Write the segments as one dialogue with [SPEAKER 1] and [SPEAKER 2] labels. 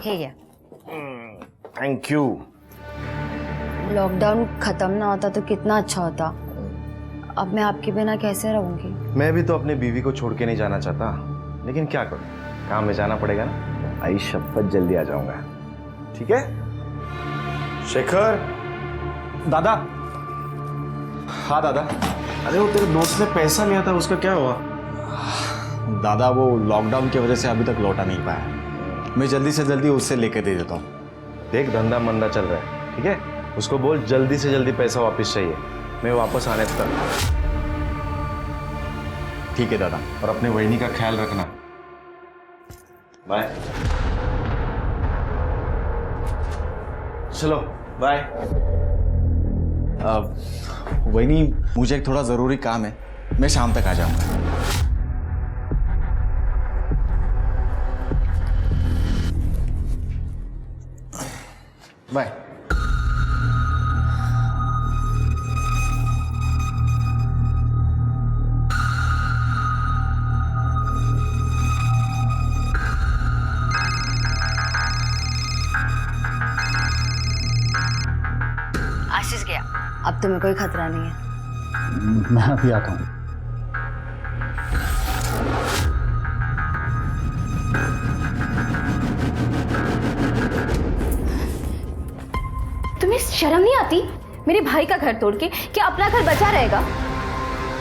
[SPEAKER 1] ठीक है।
[SPEAKER 2] Thank you.
[SPEAKER 1] Lockdown खत्म ना होता तो कितना अच्छा होता। अब मैं आपके बिना कैसे रहूंगी?
[SPEAKER 2] मैं भी तो अपनी बीवी को छोड़ के नहीं जाना चाहता, लेकिन क्या करूं, काम में जाना पड़ेगा ना। आई शपथ जल्दी आ जाऊंगा, ठीक है? शेखर।
[SPEAKER 3] दादा।
[SPEAKER 2] हाँ दादा। अरे वो तेरे दोस्त ने पैसा लिया था, उसका क्या हुआ?
[SPEAKER 3] दादा वो लॉकडाउन की वजह से अभी तक लौटा नहीं पाया। मैं जल्दी से जल्दी उससे लेके दे देता हूँ।
[SPEAKER 2] देख धंधा मंदा चल रहा है, ठीक है? उसको बोल जल्दी से जल्दी पैसा वापस चाहिए, मैं वापस आने तक।
[SPEAKER 3] ठीक है दादा।
[SPEAKER 2] और अपने वहिनी का ख्याल रखना। बाय। चलो बाय।
[SPEAKER 3] वही मुझे एक थोड़ा ज़रूरी काम है, मैं शाम तक आ जाऊँगा। बाय।
[SPEAKER 1] आशीष गया, अब तुम्हें कोई खतरा नहीं है।
[SPEAKER 3] मैं अभी आता हूँ।
[SPEAKER 4] तुम्हें शर्म नहीं आती? मेरे भाई का घर तोड़ के क्या अपना घर बचा रहेगा?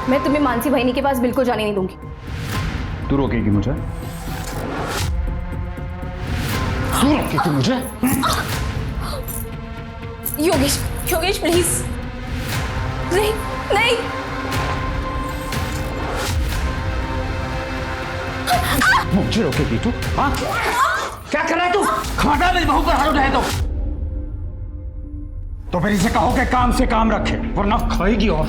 [SPEAKER 4] मैं तुम्हें मानसी बहनी के पास बिल्कुल जाने नहीं दूंगी।
[SPEAKER 3] तू रोकेगी मुझे? तू रोकेगी मुझे?
[SPEAKER 4] योगेश, योगेश प्लीज। नहीं नहीं।
[SPEAKER 3] मुझे रोकेगी तू? हाँ? क्या कर रहा है तू? खबरदार मेरी बहू पर हाथ उठाए तो फिर इसे कहो कि काम से काम रखे, वरना खाएगी। और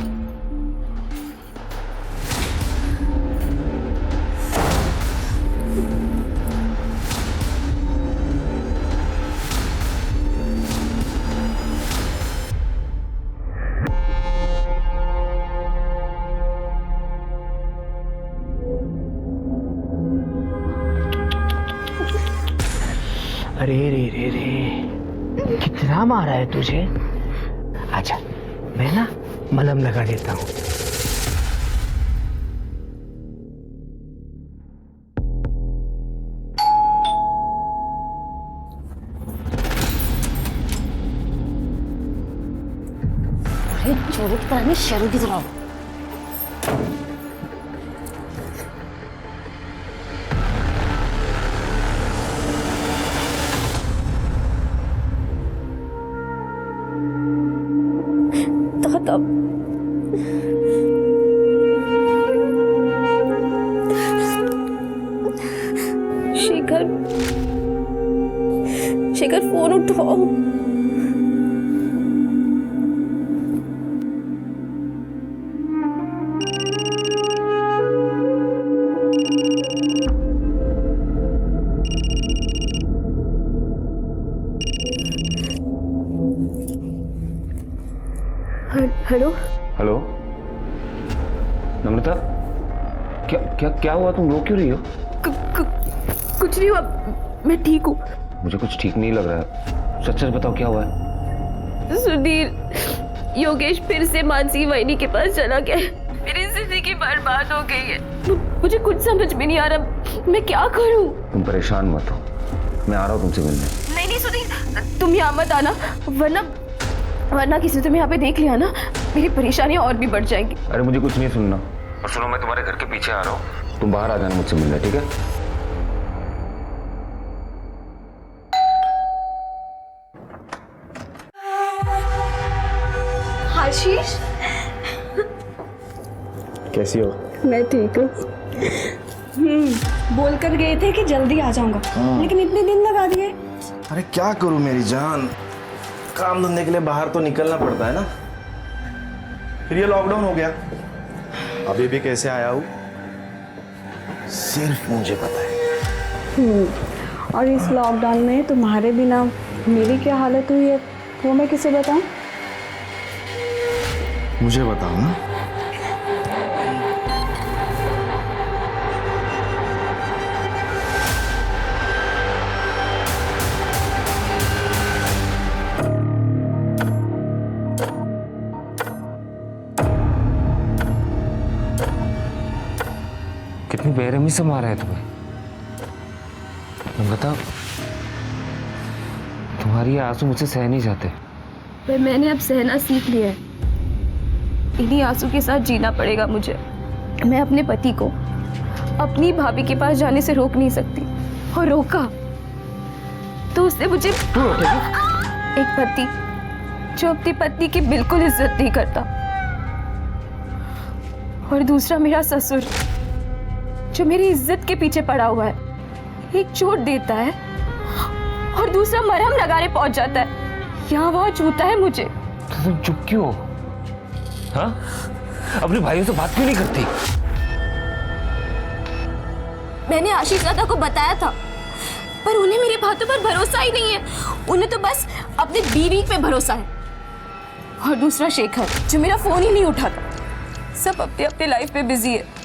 [SPEAKER 5] अरे रे रे रे, कितना मारा है तुझे? अच्छा मैं ना मलहम लगा देता हूँ।
[SPEAKER 1] अरे चोरी की तरह नहीं, शेरों की तरह।
[SPEAKER 4] तब शेखर, शेखर फोन उठाओ। हेलो
[SPEAKER 5] हेलो नम्रता, क्या क्या क्या हुआ? तुम रो क्यों रही हो?
[SPEAKER 4] कुछ नहीं हुआ, मैं ठीक हूँ।
[SPEAKER 5] मुझे कुछ ठीक नहीं लग रहा है, सच सच बताओ क्या हुआ है?
[SPEAKER 4] सुधीर, योगेश फिर से मानसी वहिनी के पास चला गया है। मेरी जिंदगी बर्बाद हो गई है। मुझे कुछ समझ में नहीं आ रहा, मैं क्या करूँ?
[SPEAKER 5] तुम परेशान मत हो, मैं आ रहा हूँ तुमसे मिलने।
[SPEAKER 4] नहीं नहीं सुधीर, तुम यहाँ मत आना, वरना किसी ने तुम्हें यहाँ पे देख लिया ना, मेरी परेशानियां और भी बढ़ जाएंगी।
[SPEAKER 5] अरे मुझे कुछ नहीं सुनना। और सुनो, मैं तुम्हारे घर के पीछे आ रहा हूँ, तुम बाहर आ जाना मुझसे मिलने, ठीक है?
[SPEAKER 4] आशीष,
[SPEAKER 2] कैसी हो?
[SPEAKER 4] मैं ठीक हूँ। बोल कर गए थे कि जल्दी आ जाऊंगा, लेकिन इतने दिन लगा दिए।
[SPEAKER 2] अरे क्या करूं मेरी जान, काम धंधे के लिए बाहर तो निकलना पड़ता है ना। फिर ये लॉकडाउन हो गया, अभी भी कैसे आया हूँ सिर्फ मुझे पता है।
[SPEAKER 6] और इस लॉकडाउन में तुम्हारे बिना मेरी क्या हालत हुई है वो मैं किसे बताऊं?
[SPEAKER 2] मुझे बताओ ना।
[SPEAKER 5] कितनी बेरहमी से मारा है तुम्हें। तुम बताओ, तुम्हारी ये आंसू मुझसे सह नहीं जाते।
[SPEAKER 4] पर मैंने अब सहना सीख लिया है। इन्हीं आंसू के साथ जीना पड़ेगा मुझे। मैं अपने पति को अपनी भाभी के पास जाने से रोक नहीं सकती, और रोका तो उसने मुझे एक पति जो अपनी पत्नी की बिल्कुल इज्जत नहीं करता, और दूसरा मेरा ससुर जो मेरी इज्जत के पीछे पड़ा हुआ है। एक चोट देता है और दूसरा मरहम लगाने पहुंच जाता है, यहाँ वहां छूता है मुझे।
[SPEAKER 5] तो तुम चुप क्यों हो? हाँ, अपने भाइयों से बात क्यों नहीं करती?
[SPEAKER 4] मैंने आशीष दादा को बताया था, पर उन्हें मेरी बातों पर भरोसा ही नहीं है। उन्हें तो बस अपनी बीवी पे भरोसा है। और दूसरा शेखर जो मेरा फोन ही नहीं उठाता। सब अपने अपने लाइफ में बिजी है।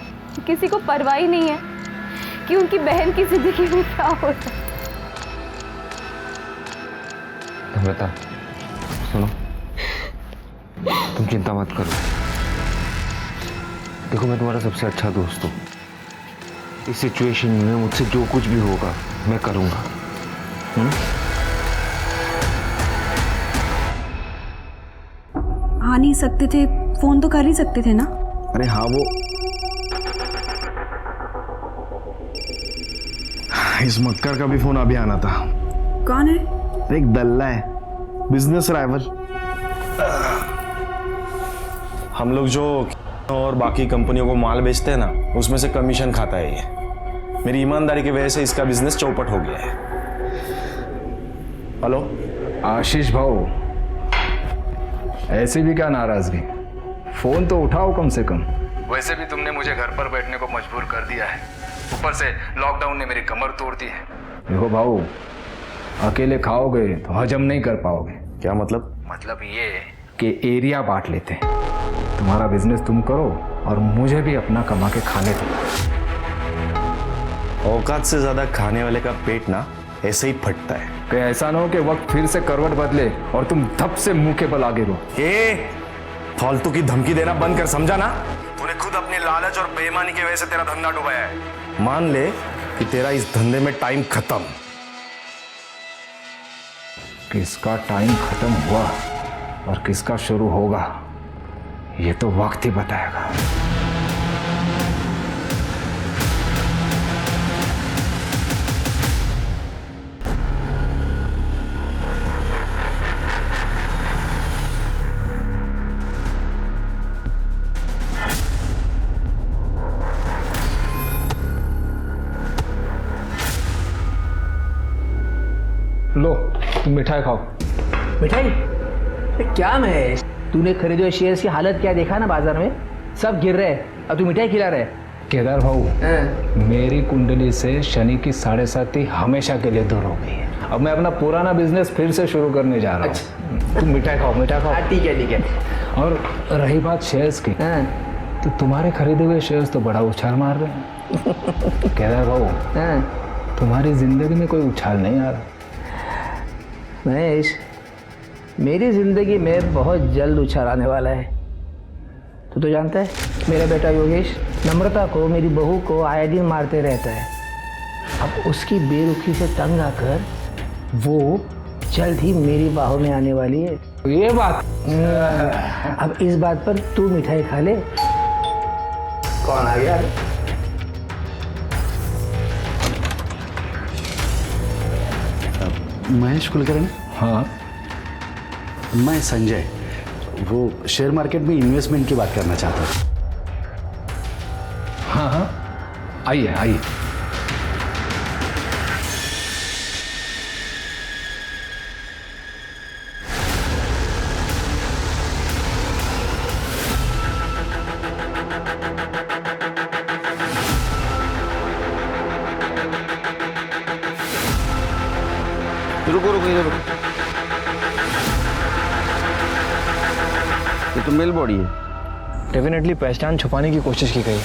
[SPEAKER 4] किसी को परवाह ही नहीं है कि उनकी बहन की जिंदगी में क्या होता है।
[SPEAKER 5] तुम बता, सुनो, तुम चिंता मत करो। देखो, मैं तुम्हारा सबसे अच्छा दोस्त हूँ। इस सिचुएशन में मुझसे जो कुछ भी होगा मैं करूँगा।
[SPEAKER 6] आ नहीं सकते थे, फोन तो कर ही सकते थे ना।
[SPEAKER 2] अरे हाँ, वो इस मक्कर का भी फोन अभी आना था।
[SPEAKER 6] कौन है?
[SPEAKER 2] एक दल्ला है, बिजनेस राइवल। हम लोग जो और बाकी कंपनियों को माल बेचते हैं ना, उसमें से कमीशन खाता है ये। मेरी ईमानदारी की वजह से इसका बिजनेस चौपट हो गया है। हेलो
[SPEAKER 7] आशीष भाऊ, ऐसी भी क्या नाराजगी? फोन तो उठाओ कम से कम। वैसे भी तुमने मुझे घर पर बैठने को मजबूर कर दिया है, ऊपर से लॉकडाउन ने मेरी कमर तोड़ दी है। देखो भाऊ, अकेले खाओगे तो हजम नहीं कर पाओगे।
[SPEAKER 2] क्या मतलब?
[SPEAKER 7] मतलब ये कि एरिया बांट लेते हैं। तुम्हारा बिजनेस तुम करो और मुझे भी अपना कमा के खाने दो।
[SPEAKER 2] औकात से ज्यादा खाने वाले का पेट ना ऐसे ही फटता है।
[SPEAKER 7] कि ऐसा ना हो कि वक्त फिर से करवट बदले और तुम धप से मुंह के बल आगे रहो।
[SPEAKER 2] फालतू की धमकी देना बंद कर, समझा ना? तूने खुद अपने लालच और बेईमानी की वजह से तेरा धंधा डुबाया है। मान ले कि तेरा इस धंधे में टाइम खत्म।
[SPEAKER 7] किसका टाइम खत्म हुआ और किसका शुरू होगा, ये तो वक्त ही बताएगा। लो, तुम मिठाई खाओ।
[SPEAKER 5] मिठाई? क्या महेश, तूने खरीदे हुए शेयर्स की हालत क्या देखा ना बाजार में? सब गिर रहे हैं, अब तू मिठाई खिला रहे।
[SPEAKER 7] केदार भाऊ, मेरी कुंडली से शनि की 7.5 हमेशा के लिए दूर हो गई है। अब मैं अपना पुराना बिजनेस फिर से शुरू करने जा रहा हूँ। तुम मिठाई खाओ, मिठाई खाओ।
[SPEAKER 5] ठीक है ठीक है।
[SPEAKER 7] और रही बात शेयर्स की, तो तुम्हारे खरीदे हुए शेयर्स तो बड़ा उछाल मार रहे हैं। केदार भाऊ, तुम्हारी जिंदगी में कोई उछाल नहीं आ रहा।
[SPEAKER 5] महेश, मेरी जिंदगी में बहुत जल्द उछाल आने वाला है। तू तो जानता है, मेरा बेटा योगेश नम्रता को, मेरी बहू को आए दिन मारते रहता है। अब उसकी बेरुखी से तंग आकर वो जल्द ही मेरी बाहों में आने वाली है।
[SPEAKER 7] ये बात,
[SPEAKER 5] अब इस बात पर तू मिठाई खा ले। कौन आ गया?
[SPEAKER 8] महेश कुलकर्णी।
[SPEAKER 7] हाँ,
[SPEAKER 8] मैं संजय, वो शेयर मार्केट में इन्वेस्टमेंट की बात करना चाहता हूँ।
[SPEAKER 7] हाँ हाँ, आइए आइए।
[SPEAKER 9] रुको रुको इधर रुको। ये तो मेल बॉडी है।
[SPEAKER 5] डेफिनेटली पहचान छुपाने की कोशिश की गई।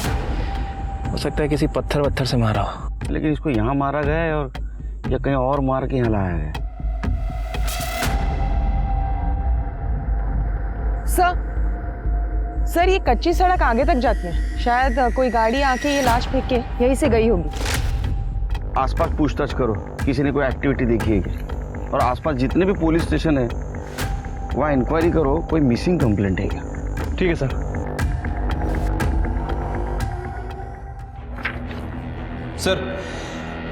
[SPEAKER 5] हो सकता है किसी पत्थर वत्थर से मारा हो।
[SPEAKER 9] लेकिन इसको यहाँ मारा गया है और या कहीं और मार के यहाँ लाया है।
[SPEAKER 6] सर ये कच्ची सड़क आगे तक जाती है, शायद कोई गाड़ी आके ये लाश फेंक के यहीं से गई होगी।
[SPEAKER 9] आसपास पूछताछ करो, किसी ने कोई एक्टिविटी देखी है क्या? और आसपास जितने भी पुलिस स्टेशन है वहाँ इंक्वायरी करो, कोई मिसिंग कंप्लेंट है क्या?
[SPEAKER 10] ठीक है सर। सर,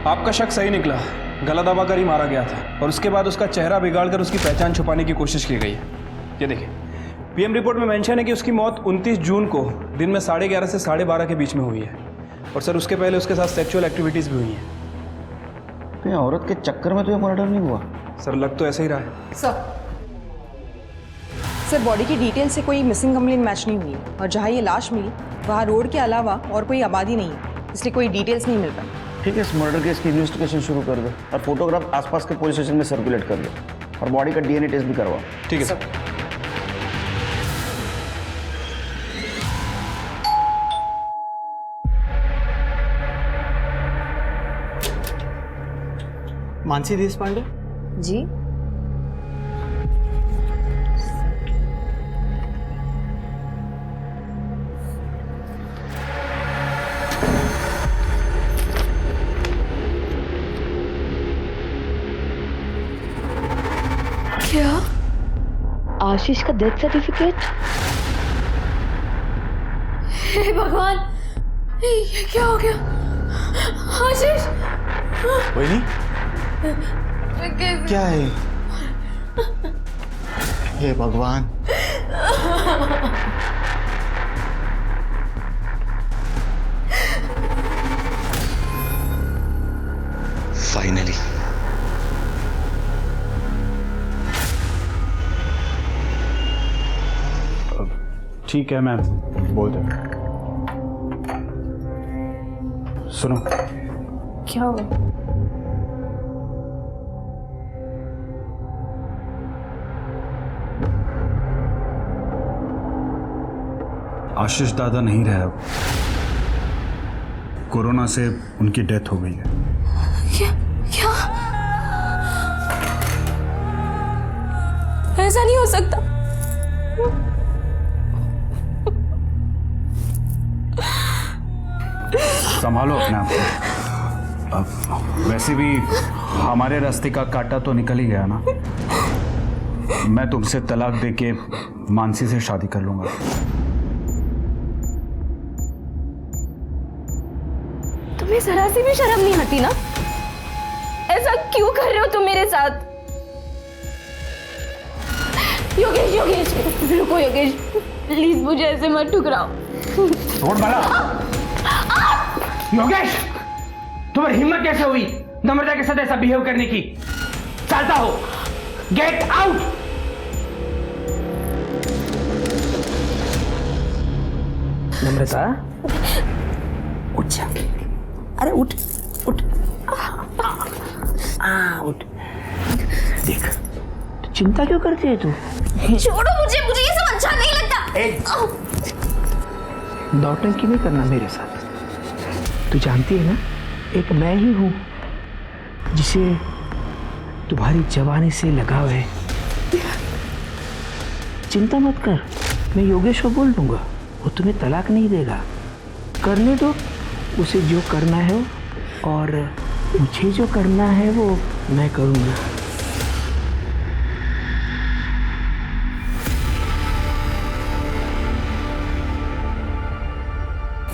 [SPEAKER 10] आपका शक सही निकला, गला दबाकर ही मारा गया था और उसके बाद उसका चेहरा बिगाड़कर उसकी पहचान छुपाने की कोशिश की गई है। ये देखिए, पीएम रिपोर्ट में मेंशन है कि उसकी मौत 29 जून को दिन में 11:30 से 12:30 के बीच में हुई है और सर उसके पहले उसके साथ सेक्सुअल एक्टिविटीज़ भी हुई हैं।
[SPEAKER 9] तो ये औरत के चक्कर में तो ये मर्डर नहीं हुआ?
[SPEAKER 10] सर लग तो ऐसा ही रहा है।
[SPEAKER 6] सर बॉडी की डिटेल से कोई मिसिंग कंप्लेंट मैच नहीं हुई है और जहाँ ये लाश मिली वहाँ रोड के अलावा और कोई आबादी नहीं है, इसलिए कोई डिटेल्स नहीं मिल पाई।
[SPEAKER 9] ठीक है, इस मर्डर केस की इन्वेस्टिगेशन शुरू कर दो और फोटोग्राफ आसपास के पुलिस स्टेशन में सर्कुलेट कर दो और बॉडी का डीएनए टेस्ट भी करवाओ।
[SPEAKER 10] ठीक है सर।
[SPEAKER 11] मानसी देशपांडे
[SPEAKER 1] जी।
[SPEAKER 4] क्या?
[SPEAKER 1] आशीष का डेथ सर्टिफिकेट?
[SPEAKER 4] हे भगवान, ये क्या हो गया? आशीष,
[SPEAKER 3] वही क्या है? हे भगवान, फाइनली
[SPEAKER 10] ठीक है मैम, बोल दे। सुनो,
[SPEAKER 4] क्या हुआ?
[SPEAKER 3] आशीष दादा नहीं रहे अब। कोरोना से उनकी डेथ हो गई है।
[SPEAKER 4] क्या क्या? ऐसा नहीं हो सकता।
[SPEAKER 3] संभालो अपने आप को। अब वैसे भी हमारे रास्ते का कांटा तो निकल ही गया ना। मैं तुमसे तलाक देके मानसी से शादी कर लूंगा।
[SPEAKER 4] तुम्हें जरा सी भी शर्म नहीं आती ना? ऐसा क्यों कर रहे हो तुम मेरे साथ? योगेश, योगेश, रुको योगेश, प्लीज मुझे ऐसे मत ठुकराओ।
[SPEAKER 5] छोड़ बाला। योगेश, तुम्हारी हिम्मत कैसे हुई नम्रता के साथ ऐसा बिहेव करने की? चलता हो, गेट आउट। नम्रता, उठ जा। अरे उठ उठ, उठ। देख, तो चिंता क्यों करती है तू?
[SPEAKER 4] छोड़ो मुझे, मुझे ये सब अच्छा नहीं लगता।
[SPEAKER 5] नौटंकी नहीं करना मेरे साथ। तू जानती है ना, एक मैं ही हूं जिसे तुम्हारी जवानी से लगाव है। चिंता मत कर, मैं योगेश को बोल दूंगा, वो तुम्हें तलाक नहीं देगा। करने दो उसे जो करना है, और मुझे जो करना है वो मैं करूंगा।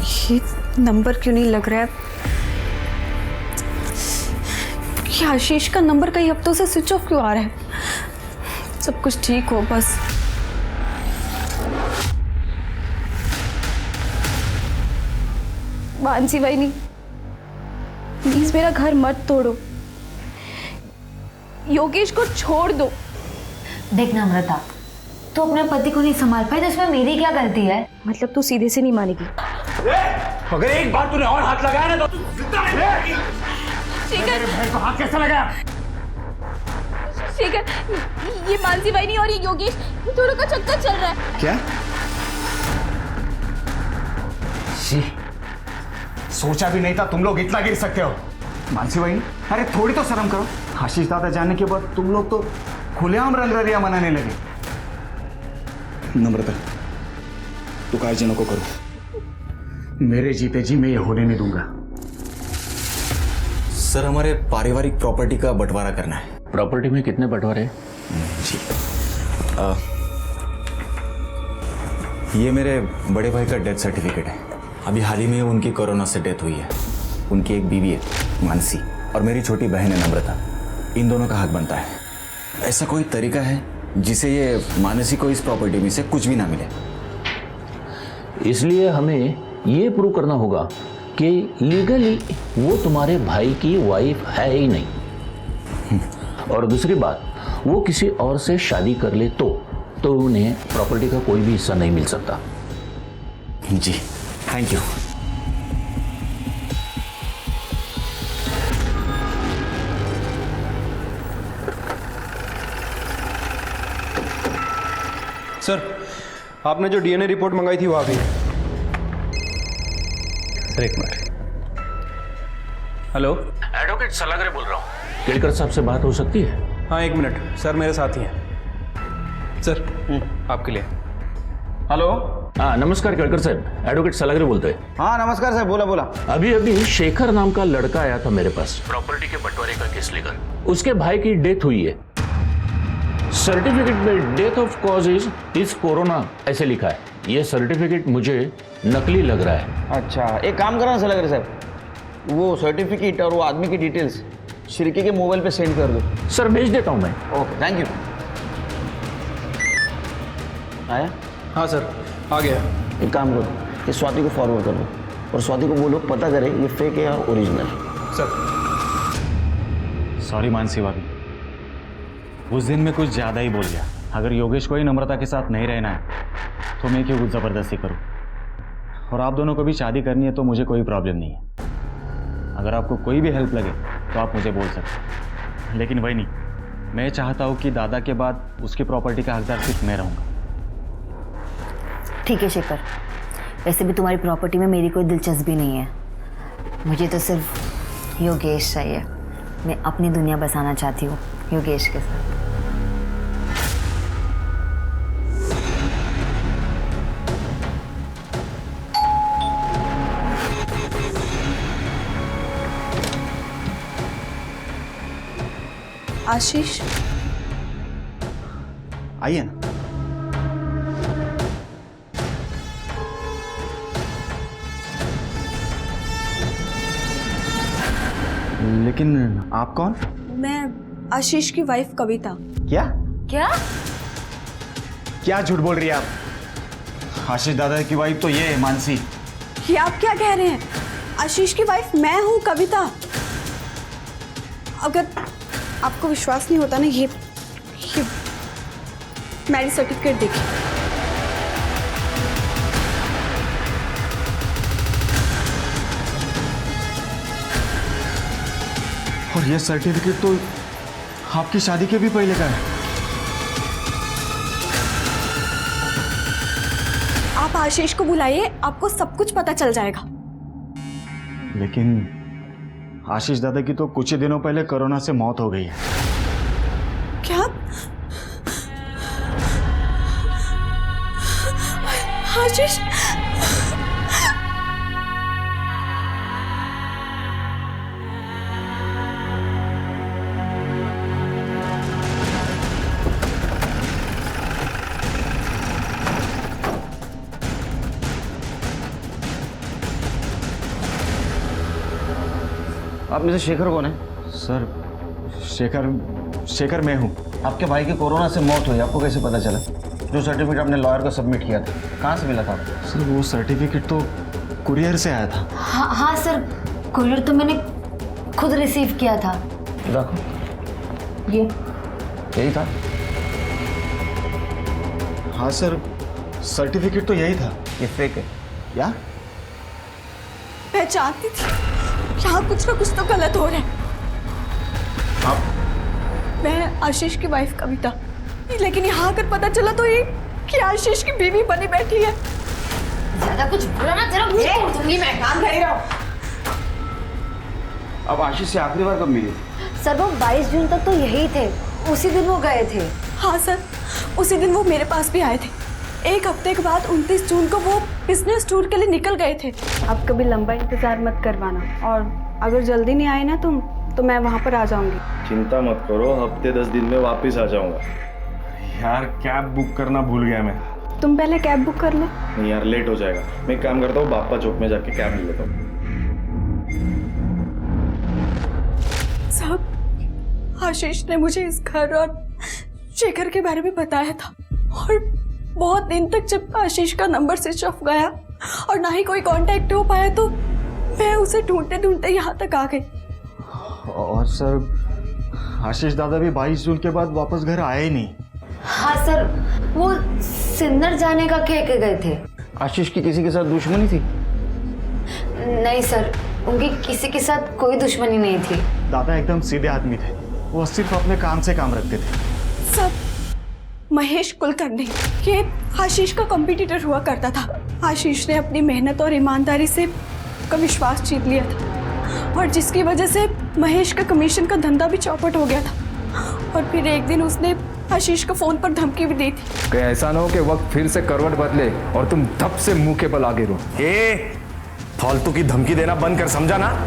[SPEAKER 6] ये नंबर क्यों नहीं लग रहा है? ये आशीष का नंबर कई हफ्तों से स्विच ऑफ क्यों आ रहा है? सब कुछ ठीक हो बस।
[SPEAKER 4] मानसी बहनी, प्लीज मेरा घर मत तोड़ो, योगेश को छोड़ दो।
[SPEAKER 1] देख नम्रता, तू अपने पति को नहीं संभाल पाई तो इसमें मेरी क्या गलती है?
[SPEAKER 6] मतलब तू सीधे से नहीं मानेगी?
[SPEAKER 5] अगर एक बार तूने और हाथ लगाया ना तो
[SPEAKER 4] शेखर,
[SPEAKER 5] को हाथ कैसे लगाया?
[SPEAKER 4] शेखर, ये मानसी बहनी और ये योगेश दोनों का चक्कर चल रहा है।
[SPEAKER 3] क्या? सोचा भी नहीं था तुम लोग इतना गिर सकते हो। मानसी बहनी, अरे थोड़ी तो शर्म करो। आशीष दादा जाने के बाद तुम लोग तो खुलेआम रंगरलियां मनाने लगे। नम्रता, तू काळजी नको करू, मेरे जीते जी मैं ये होने नहीं दूंगा।
[SPEAKER 12] सर हमारे पारिवारिक प्रॉपर्टी का बंटवारा करना है।
[SPEAKER 8] प्रॉपर्टी में कितने बंटवारे?
[SPEAKER 12] जी ये मेरे बड़े भाई का डेथ सर्टिफिकेट है। अभी हाल ही में उनकी कोरोना से डेथ हुई है। उनकी एक बीवी है मानसी और मेरी छोटी बहन है नम्रता। इन दोनों का हक बनता है। ऐसा कोई तरीका है जिसे ये मानसी को इस प्रॉपर्टी में से कुछ भी ना मिले?
[SPEAKER 8] इसलिए हमें ये प्रूव करना होगा कि लीगली वो तुम्हारे भाई की वाइफ है ही नहीं, और दूसरी बात, वो किसी और से शादी कर ले तो उन्हें प्रॉपर्टी का कोई भी हिस्सा नहीं मिल सकता।
[SPEAKER 12] जी थैंक यू।
[SPEAKER 10] सर आपने जो डीएनए रिपोर्ट मंगाई थी वो आ गई है।
[SPEAKER 8] सर एक मिनट।
[SPEAKER 10] हेलो,
[SPEAKER 8] एडवोकेट सलागरे बोल रहा हूँ। केलकर साहब से बात हो सकती है?
[SPEAKER 10] हाँ एक मिनट सर, मेरे साथ ही हैं। सर आपके लिए।
[SPEAKER 9] हेलो।
[SPEAKER 8] हाँ नमस्कार केलकर साहब, एडवोकेट सलागरे बोलते हैं।
[SPEAKER 9] हाँ नमस्कार सर, बोला बोला।
[SPEAKER 8] अभी शेखर नाम का लड़का आया था मेरे पास प्रॉपर्टी के बंटवारे का केस लेकर। उसके भाई की डेथ हुई है। सर्टिफिकेट में death of cause is corona ऐसे लिखा है। ये सर्टिफिकेट मुझे नकली लग रहा है।
[SPEAKER 9] अच्छा एक काम करो ना सलागरे साहब, वो सर्टिफिकेट और वो आदमी की डिटेल्स श्रीकी के मोबाइल पे सेंड कर दो।
[SPEAKER 8] सर भेज देता हूँ मैं।
[SPEAKER 9] Okay thank you. आया?
[SPEAKER 10] हाँ सर आ गया।
[SPEAKER 9] एक काम करो, ये स्वाति को फॉरवर्ड कर दो और स्वाति को बोलो पता करे ये फेक है और ओरिजिनल।
[SPEAKER 10] सर
[SPEAKER 12] सॉरी मानसी भाभी, उस दिन मैं कुछ ज़्यादा ही बोल गया। अगर योगेश को ही नम्रता के साथ नहीं रहना है तो मैं क्यों कुछ ज़बरदस्ती करूं? और आप दोनों को भी शादी करनी है तो मुझे कोई प्रॉब्लम नहीं है। अगर आपको कोई भी हेल्प लगे तो आप मुझे बोल सकते हैं, लेकिन वही नहीं, मैं चाहता हूं कि दादा के बाद उसकी प्रॉपर्टी का हकदार सिर्फ मैं रहूँगा।
[SPEAKER 1] ठीक है शेखर, वैसे भी तुम्हारी प्रॉपर्टी में मेरी कोई दिलचस्पी नहीं है। मुझे तो सिर्फ योगेश चाहिए। मैं अपनी दुनिया बसाना चाहती हूँ योगेश के साथ।
[SPEAKER 6] आशीष
[SPEAKER 2] आइए ना। लेकिन आप कौन?
[SPEAKER 6] मैं आशीष की वाइफ कविता।
[SPEAKER 2] क्या
[SPEAKER 1] क्या
[SPEAKER 2] क्या झूठ बोल रही है आप?
[SPEAKER 12] आशीष दादा की वाइफ तो ये है मानसी।
[SPEAKER 6] ये आप क्या कह रहे हैं? आशीष की वाइफ मैं हूँ कविता। अगर आपको विश्वास नहीं होता ना, ये मैरिज सर्टिफिकेट देखिए।
[SPEAKER 2] और ये सर्टिफिकेट तो आपकी शादी के भी पहले का है।
[SPEAKER 6] आप आशीष को बुलाइए, आपको सब कुछ पता चल जाएगा।
[SPEAKER 2] लेकिन आशीष दादा की तो कुछ ही दिनों पहले कोरोना से मौत हो गई है।
[SPEAKER 6] क्या? आशीष?
[SPEAKER 9] आप में से शेखर कौन है?
[SPEAKER 2] सर शेखर मैं हूँ।
[SPEAKER 9] आपके भाई की कोरोना से मौत हुई, आपको कैसे पता चला? जो सर्टिफिकेट आपने लॉयर को सबमिट किया था, कहाँ से मिला था आपको?
[SPEAKER 2] सर वो सर्टिफिकेट तो कुरियर से आया था।
[SPEAKER 1] हाँ सर, कुरियर तो मैंने खुद रिसीव किया था।
[SPEAKER 9] देखो
[SPEAKER 1] ये
[SPEAKER 9] यही था।
[SPEAKER 2] हाँ सर, सर्टिफिकेट तो यही था।
[SPEAKER 9] ये फेक है
[SPEAKER 2] क्या?
[SPEAKER 6] मैं जानती थी यहाँ कुछ ना कुछ तो गलत हो रहा है।
[SPEAKER 2] आप?
[SPEAKER 6] मैं आशीष की वाइफ कविता, लेकिन यहाँ आकर पता चला तो ये कि आशीष की बीवी बनी बैठी है।
[SPEAKER 1] ज्यादा कुछ बुरा ना तेरा मुंह तोड़ दूंगी मैं।
[SPEAKER 6] काम कर रहा हूँ।
[SPEAKER 9] अब आशीष से आखिरी बार कब मिली?
[SPEAKER 1] सर वो 22 जून तक तो यही थे, उसी दिन वो गए थे।
[SPEAKER 6] हाँ सर, उसी दिन वो मेरे पास भी आए थे।
[SPEAKER 4] एक हफ्ते के बाद 29 जून को वो बिजनेस टूर के लिए निकल गए थे।
[SPEAKER 13] अब कभी लंबा इंतजार मत करवाना, और अगर जल्दी नहीं आए ना तुम तो मैं वहाँ पर आ जाऊंगी।
[SPEAKER 2] चिंता मत करो, हफ्ते 10 दिन में वापस आ जाऊंगा। यार कैब बुक करना भूल गया मैं।
[SPEAKER 13] तुम पहले कैब बुक कर लो।
[SPEAKER 2] नहीं यार, लेट हो जाएगा। मैं एक काम करता हूँ, बाप्पा चौक में जाके कैब ले लेता हूँ।
[SPEAKER 4] साहब, आशीष ने मुझे इस घर और शेखर के बारे में बताया था, और बहुत दिन तक जब आशीष का नंबर स्विच ऑफ गया और ना ही कोई कांटेक्ट हो पाया, तो मैं उसे ढूंढते ढूंढते यहाँ तक आ गई।
[SPEAKER 12] और सर, आशीष दादा भी 22 जून के बाद वापस घर आए ही नहीं।
[SPEAKER 1] हाँ सर, वो सिन्नर जाने का कह के गए थे।
[SPEAKER 9] आशीष की किसी के साथ दुश्मनी थी?
[SPEAKER 1] नहीं सर, उनकी किसी के साथ कोई दुश्मनी नहीं थी।
[SPEAKER 12] दादा एकदम सीधे आदमी थे, वो सिर्फ अपने काम से काम रखते थे।
[SPEAKER 4] सब महेश कुलकर्णी, ये आशीष का कॉम्पिटिटर हुआ करता था। आशीष ने अपनी मेहनत और ईमानदारी से का विश्वास जीत लिया था, और जिसकी वजह से महेश का कमीशन का धंधा भी चौपट हो गया था। और फिर एक दिन उसने आशीष को फोन पर धमकी भी दी थी।
[SPEAKER 7] कहीं ऐसा ना हो कि वक्त फिर से करवट बदले और तुम धप से मुंह के बल आगे रहो।
[SPEAKER 2] फालतू की धमकी देना बंद कर, समझा ना?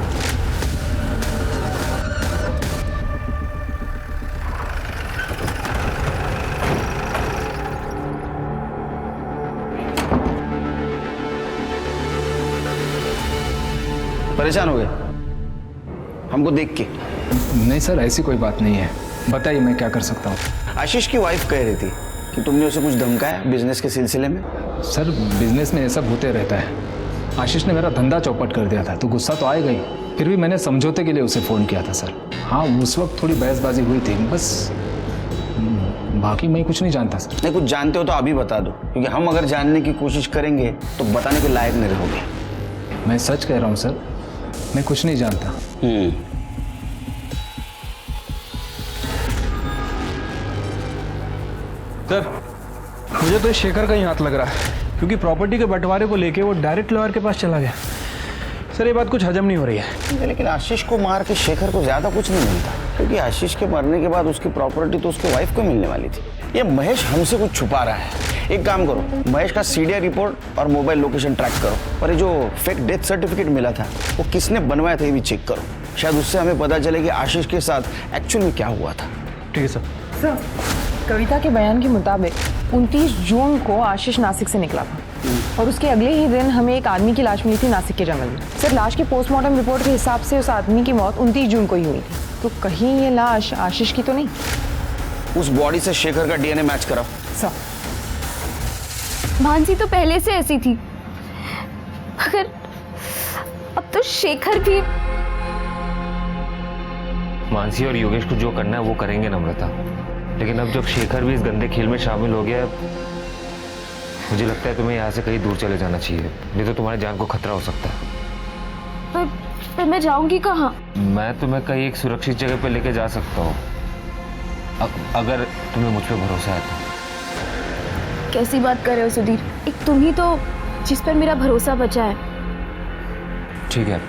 [SPEAKER 9] परेशान हो गए हमको देख के?
[SPEAKER 7] नहीं सर, ऐसी कोई बात नहीं है, बताइए मैं क्या कर सकता हूँ।
[SPEAKER 9] आशीष की वाइफ कह रही थी कि तुमने उसे कुछ धमकाया बिजनेस के सिलसिले में।
[SPEAKER 7] सर, बिजनेस में ये सब होते रहता है। आशीष ने मेरा धंधा चौपट कर दिया था, तो गुस्सा तो आएगा ही। फिर भी मैंने समझौते के लिए उसे फ़ोन किया था सर। हाँ, उस वक्त थोड़ी बहसबाजी हुई थी बस, बाकी मैं कुछ नहीं जानता सर।
[SPEAKER 9] नहीं, कुछ जानते हो तो अभी बता दो, क्योंकि हम अगर जानने की कोशिश करेंगे तो बताने के लायक नहीं रहोगे।
[SPEAKER 7] मैं सच कह रहा हूँ सर, मैं कुछ नहीं जानता।
[SPEAKER 10] सर, मुझे तो शेखर का ही हाथ लग रहा है, क्योंकि प्रॉपर्टी के बंटवारे को लेके वो डायरेक्ट लॉयर के पास चला गया। सर, ये बात कुछ हजम नहीं हो रही है।
[SPEAKER 9] लेकिन आशीष को मार के शेखर को ज्यादा कुछ नहीं मिलता, क्योंकि आशीष के मरने के बाद उसकी प्रॉपर्टी तो उसकी वाइफ को मिलने वाली थी। ये महेश हमसे कुछ छुपा रहा है। एक काम करो, महेश का सीडीआर रिपोर्ट और मोबाइल लोकेशन ट्रैक करो, और ये जो फेक डेथ सर्टिफिकेट मिला था वो किसने बनवाया था ये भी चेक करो। शायद उससे हमें पता चले कि आशीष के साथ एक्चुअल में क्या हुआ था।
[SPEAKER 10] ठीक है सर।
[SPEAKER 6] सर, कविता के बयान के मुताबिक 29 जून को आशीष नासिक से निकला था, और उसके अगले ही दिन हमें एक आदमी की लाश मिली थी नासिक के जंगल में। सर, लाश की पोस्टमार्टम रिपोर्ट के हिसाब से उस आदमी की मौत 29 जून को ही हुई थी। तो कहीं ये लाश आशीष की तो नहीं?
[SPEAKER 9] उस बॉडी से शेखर का डीएनए मैच कराओ।
[SPEAKER 6] सर,
[SPEAKER 4] मानसी तो पहले से ऐसी थी, मगर अब तो शेखर भी।
[SPEAKER 14] मानसी और योगेश को जो करना है वो करेंगे नम्रता, लेकिन अब जब शेखर भी इस गंदे खेल में शामिल हो गया है, मुझे लगता है तुम्हें यहाँ से कहीं दूर चले जाना चाहिए, नहीं तो तुम्हारी जान को खतरा हो सकता है।
[SPEAKER 4] पर मैं जाऊंगी कहाँ?
[SPEAKER 14] मैं तुम्हें कहीं एक सुरक्षित जगह पर लेके जा सकता हूँ, अगर तुम्हें मुझ पर भरोसा है तो।
[SPEAKER 4] कैसी बात कर रहे हो सुधीर? एक तुम ही तो जिस पर मेरा भरोसा बचा है।
[SPEAKER 14] ठीक है,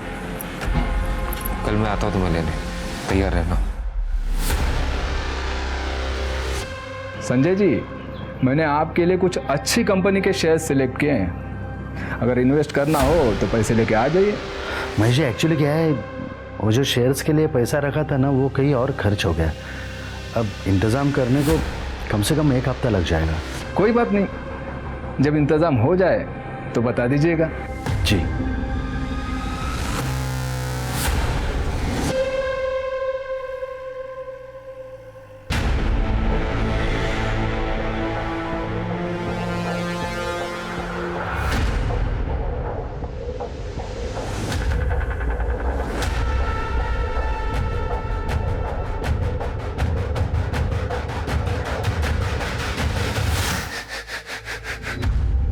[SPEAKER 14] कल मैं आता हूँ तुम्हें लेने, तैयार रहना।
[SPEAKER 7] संजय जी, मैंने आपके लिए कुछ अच्छी कंपनी के शेयर सिलेक्ट किए हैं, अगर इन्वेस्ट करना हो तो पैसे लेके आ जाइए।
[SPEAKER 9] महेश जी, एक्चुअली क्या है, वो जो शेयर्स के लिए पैसा रखा था ना, वो कहीं और खर्च हो गया। अब इंतज़ाम करने को कम से कम 1 हफ्ता लग जाएगा।
[SPEAKER 7] कोई बात नहीं, जब इंतज़ाम हो जाए तो बता दीजिएगा।
[SPEAKER 9] जी।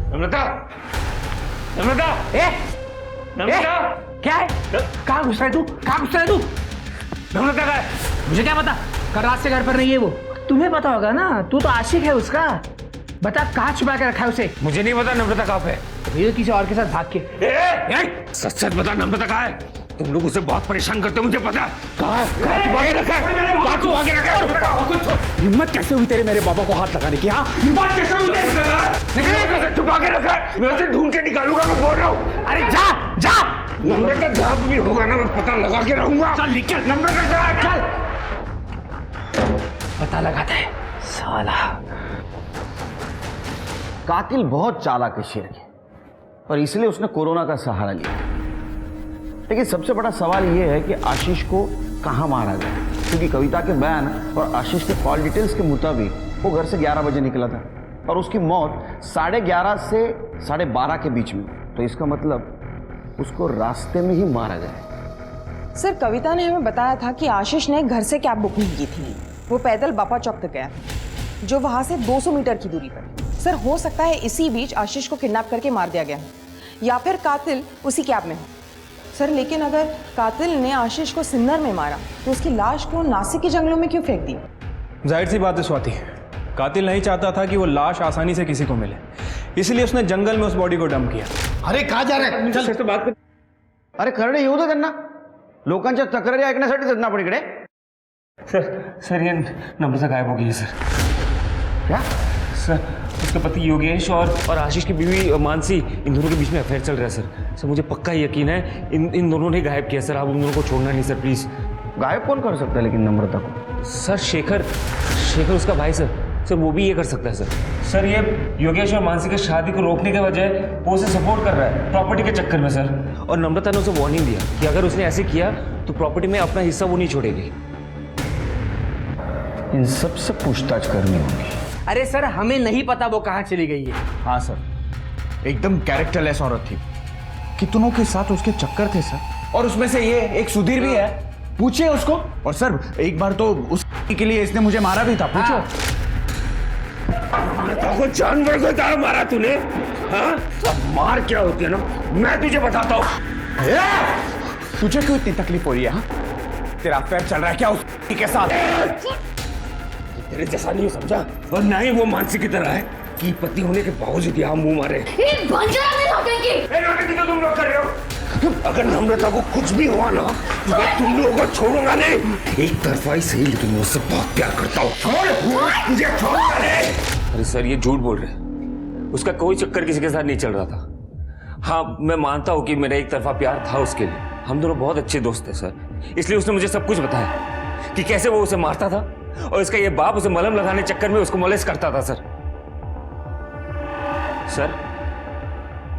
[SPEAKER 8] नम्रता, नम्रता, नम्रता,
[SPEAKER 5] क्या है? कहाँ घुस रहा है तू? कहाँ घुस रहा है तू?
[SPEAKER 8] नम्रता का है?
[SPEAKER 5] मुझे क्या पता, कल रात से घर पर नहीं है वो। तुम्हें पता होगा ना, तू तो आशिक है उसका। बता, कहाँ छुपा के रखा है उसे?
[SPEAKER 8] मुझे नहीं पता नम्रता कहाँ पे है।
[SPEAKER 5] ये किसी और के साथ भाग के।
[SPEAKER 8] सच सच बता, नम्रता कहाँ है? तुम लोग उसे बहुत परेशान करते हो, मुझे पता है। कहाँ छुपा के रखा है? कहाँ छुपा के रखा है? हिम्मत कैसे हुई तेरे मेरे बाबा को हाथ लगाने की? हाँ, हिम्मत कैसे हुई तेरे? छुपा के रखा है? मैं उसे ढूंढ के निकालूंगा, मैं बोल रहा हूँ। अरे जा जा, नंबर का जहाँ भी होगा ना, मैं पता लगा के रहूंगा। चल निकल, नंबर का जहाँ, चल
[SPEAKER 5] पता लगाता है साला।
[SPEAKER 9] कातिल बहुत चालाक है शेर के, और इसलिए उसने कोरोना का सहारा लिया। लेकिन सबसे बड़ा सवाल यह है कि आशीष को कहाँ मारा गया, क्योंकि कविता के बयान और आशीष के कॉल डिटेल्स के मुताबिक वो घर से 11 बजे निकला था और उसकी मौत 11:30 से 12:30 के बीच में। तो इसका मतलब उसको रास्ते में ही मारा गया।
[SPEAKER 6] सर कविता ने हमें बताया था कि आशीष ने घर से कैब बुक नहीं की थी, वो पैदल बापा चौक तक गया था, जो वहां से 200 मीटर की दूरी पर। सर हो सकता है इसी बीच आशीष को किडनैप करके मार दिया गया हो, या फिर कातिल उसी कैब में हो। सर लेकिन अगर कातिल ने आशीष को सिन्नर में मारा तो उसकी लाश को नासिक के जंगलों में क्यों फेंक दी?
[SPEAKER 10] जाहिर सी बात है स्वाति, कातिल नहीं चाहता था कि वो लाश आसानी से किसी को मिले, इसलिए उसने जंगल में उस बॉडी को डंप किया।
[SPEAKER 9] अरे कहाँ जा रहे हैं? चल बात कर। अरे करणे येऊ दे त्यांना, लोकांच्या तक्रारी ऐकण्यासाठी जगना पडीकडे।
[SPEAKER 14] सर ये नम्रता गायब हो गई है सर।
[SPEAKER 9] क्या
[SPEAKER 14] सर? उसके पति योगेश और आशीष की बीवी मानसी, इन दोनों के बीच में अफेयर चल रहा है सर। सर मुझे पक्का यकीन है इन दोनों ने गायब किया सर। आप उन दोनों को छोड़ना नहीं सर, प्लीज।
[SPEAKER 9] गायब कौन कर सकता है लेकिन नम्रता को?
[SPEAKER 14] सर शेखर उसका भाई सर। सर वो भी ये कर सकता है सर। सर ये योगेश और मानसी की शादी को रोकने के बजाय वो उसे सपोर्ट कर रहा है प्रॉपर्टी के चक्कर में सर। और नम्रता ने उसे वार्निंग दिया कि अगर उसने ऐसे किया तो प्रॉपर्टी में अपना हिस्सा वो नहीं छोड़ेगी।
[SPEAKER 9] इन सबसे पूछताछ करनी होगी।
[SPEAKER 5] अरे सर हमें नहीं पता वो कहाँ चली गई है।
[SPEAKER 3] हाँ सर, एकदम कैरेक्टरलेस औरत थी, कितनों के साथ उसके चक्कर थे सर, और उसमें से ये एक सुधीर भी है, पूछिए उसको। और सर एक बार तो उस के लिए इसने मुझे मारा भी था, पूछो।
[SPEAKER 8] को जानवर को तारा मारा तूने? हाँ सब मार क्या होती है ना, मैं तुझे बताता हूँ।
[SPEAKER 3] तुझे क्यों इतनी तकलीफ हो रही है? हाँ? तेरा अफेयर चल रहा है क्या उस के साथ?
[SPEAKER 8] तेरे जैसा नहीं समझा, और ना ही वो मानसी की तरह है कि पति होने के बावजूद यहाँ मुंह मारे। तो तुम लोग कर रहे हो। अगर नम्रता को कुछ भी हुआ ना तो मैं तुम लोगों को छोड़ूंगा नहीं। एक तरफा ही सही, लेकिन मैं उससे बहुत प्यार करता हूँ। छोड़ मुझे, छोड़ूंगा नहीं। अरे सर ये झूठ बोल रहे, उसका कोई चक्कर किसी के साथ नहीं चल रहा था। हाँ मैं मानता हूँ कि मेरा एक तरफा प्यार था उसके लिए, हम दोनों बहुत अच्छे दोस्त थे सर, इसलिए उसने मुझे सब कुछ बताया कि कैसे वो उसे मारता था और इसका ये बाप उसे मलहम लगाने चक्कर में उसको मोलेस्ट करता था सर। सर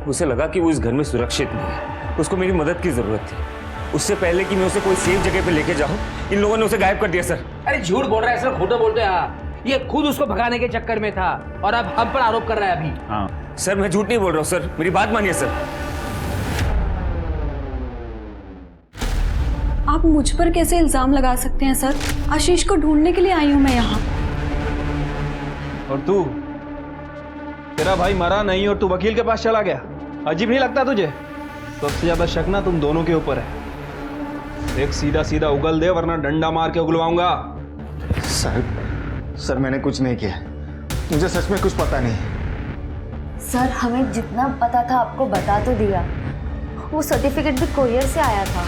[SPEAKER 8] उसे लगा कि वो इस घर में सुरक्षित नहीं है, उसको मेरी मदद की जरूरत थी। उससे पहले कि मैं उसे कोई सेफ जगह पे लेके जाऊं, इन लोगों ने उसे गायब कर दिया सर।
[SPEAKER 5] अरे झूठ बोल रहा है सर, खोटा बोलते हैं। ये खुद उसको भगाने के चक्कर में था और अब हम पर आरोप कर रहा है अभी।
[SPEAKER 14] हाँ सर मैं झूठ नहीं बोल रहा हूँ सर, मेरी बात मानिए सर।
[SPEAKER 13] आप मुझ पर कैसे इल्जाम लगा सकते हैं सर? आशीष को ढूंढने के लिए आई हूं मैं यहाँ।
[SPEAKER 10] और तू, तेरा भाई मरा नहीं और तू वकील के पास चला गया, अजीब नहीं लगता तुझे? सबसे ज्यादा शक ना तुम दोनों के ऊपर है। एक सीधा सीधा उगल दे वरना डंडा मार के उगलवाऊंगा।
[SPEAKER 2] सर मैंने कुछ नहीं किया, मुझे सच में कुछ पता नहीं।
[SPEAKER 1] सर हमें जितना पता था आपको बता तो दिया, वो सर्टिफिकेट भी कोरियर से आया था।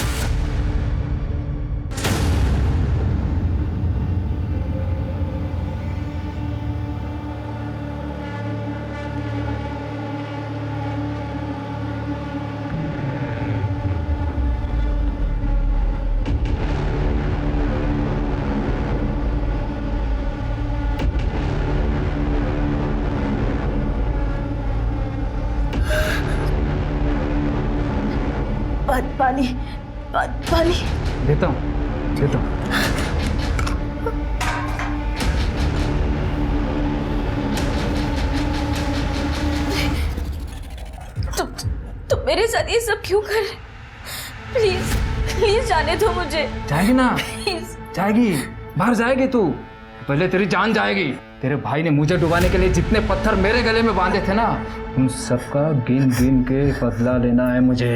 [SPEAKER 1] पानी
[SPEAKER 3] देता हूँ।
[SPEAKER 4] तुम मेरे साथ ये सब क्यों कर रहे? प्लीज प्लीज जाने दो मुझे।
[SPEAKER 5] जाएगी ना?
[SPEAKER 4] प्लीज
[SPEAKER 5] जाएगी, बाहर जाएगी तू, पहले तेरी जान जाएगी। तेरे भाई ने मुझे डुबाने के लिए जितने पत्थर मेरे गले में बांधे थे ना, उन सबका गिन गिन के बदला लेना है मुझे।